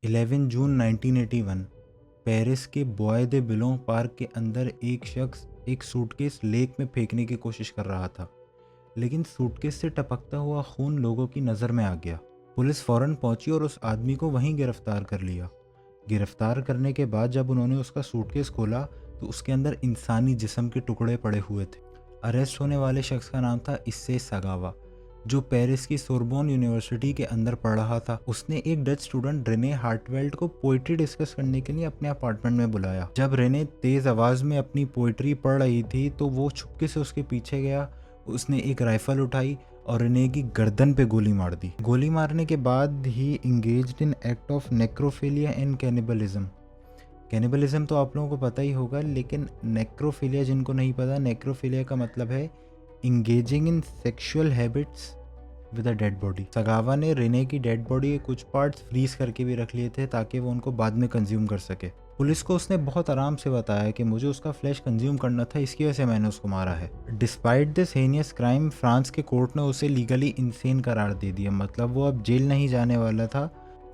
11 जून 1981 Paris के boy दे बिलों park के अंदर एक शख्स एक सूटकेस लेक में फेंकने की कोशिश कर रहा था, लेकिन सूटकेस से टपकता हुआ खून लोगों की नज़र में आ गया। पुलिस फौरन पहुंची और उस आदमी को वहीं गिरफ्तार कर लिया। गिरफ्तार करने के बाद जब उन्होंने उसका सूटकेस खोला तो उसके अंदर इंसानी जिस्म के टुकड़े पड़े हुए थे। अरेस्ट होने वाले शख्स का नाम था इस्से सगावा, जो पेरिस की सोरबोन यूनिवर्सिटी के अंदर पढ़ रहा था। उसने एक डच स्टूडेंट रेने हार्टवेल्ड को पोइट्री डिस्कस करने के लिए अपने अपार्टमेंट में बुलाया। जब रेने तेज आवाज में अपनी पोइट्री पढ़ रही थी तो वो छुपके से उसके पीछे गया। उसने एक राइफल उठाई और रेने की गर्दन पे गोली मार दी। गोली मारने के बाद ही engaged in act of necrophilia and cannibalism. Cannibalism तो आप लोगों को पता ही होगा, लेकिन नेक्रोफिलिया जिनको नहीं पता, नेक्रोफिलिया का मतलब है engaging in sexual habits with a dead body. Sagawa ने रेने की डेड बॉडी के कुछ पार्ट्स फ्रीज करके भी रख लिए थे ताकि वो उनको बाद में कंज्यूम कर सके। पुलिस को उसने बहुत आराम से बताया कि मुझे उसका फ्लैश कंज्यूम करना था, इसकी वजह से मैंने उसको मारा है। डिस्पाइट दिस हेनियस क्राइम, फ्रांस के कोर्ट ने उसे लीगली इंसेन करार दे दिया। मतलब वो अब जेल नहीं जाने वाला था।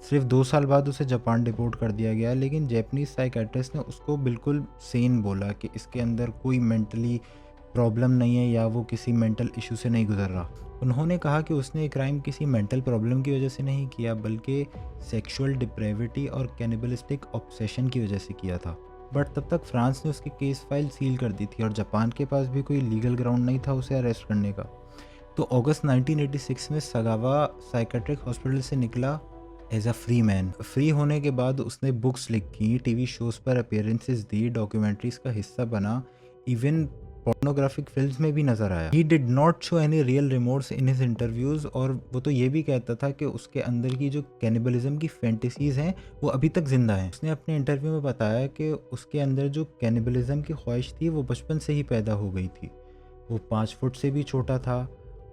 सिर्फ 2 साल बाद उसे जापान डिपोर्ट कर दिया गया, लेकिन जैपनीज साइकेट्रिस्ट ने उसको बिल्कुल सेन बोला कि इसके अंदर कोई मेंटली प्रॉब्लम नहीं है या वो किसी मेंटल इशू से नहीं गुजर रहा। उन्होंने कहा कि उसने ये क्राइम किसी मेंटल प्रॉब्लम की वजह से नहीं किया, बल्कि सेक्सुअल डिप्रेविटी और कैनिबलिस्टिक ऑब्सेशन की वजह से किया था। बट तब तक फ्रांस ने उसकी केस फाइल सील कर दी थी और जापान के पास भी कोई लीगल ग्राउंड नहीं था उसे अरेस्ट करने का। तो अगस्त 1986 में सगावा साइकेट्रिक हॉस्पिटल से निकला as a free man. Free होने के बाद उसने बुक्स लिखी, टीवी शोज़ पर अपीयरेंसेस दी, डॉक्यूमेंट्रीज का हिस्सा बना, इवन पोर्नोग्राफिक फिल्म्स में भी नजर आया। He did not show any real remorse in his interviews, और वो तो ये भी कहता था कि उसके अंदर की जो कैनिबलिज्म की फैंटेसीज हैं वो अभी तक जिंदा हैं। उसने अपने इंटरव्यू में बताया कि उसके अंदर जो कैनिबलिज्म की ख्वाहिश थी वो बचपन से ही पैदा हो गई थी। वो 5 फुट से भी छोटा था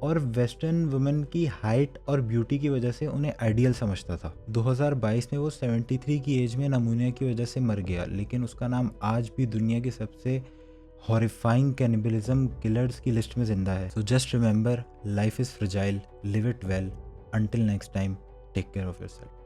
और वेस्टर्न वुमेन की हाइट और ब्यूटी की वजह से उन्हें आइडियल समझता था। 2022 में वो 73 की एज में नमूनिया की वजह से मर गया, लेकिन उसका नाम आज भी दुनिया के सबसे हॉरिफाइंग कैनिबलिज्म किलर्स की लिस्ट में जिंदा है। So just remember, life is fragile, live it well, until next time, take care of yourself.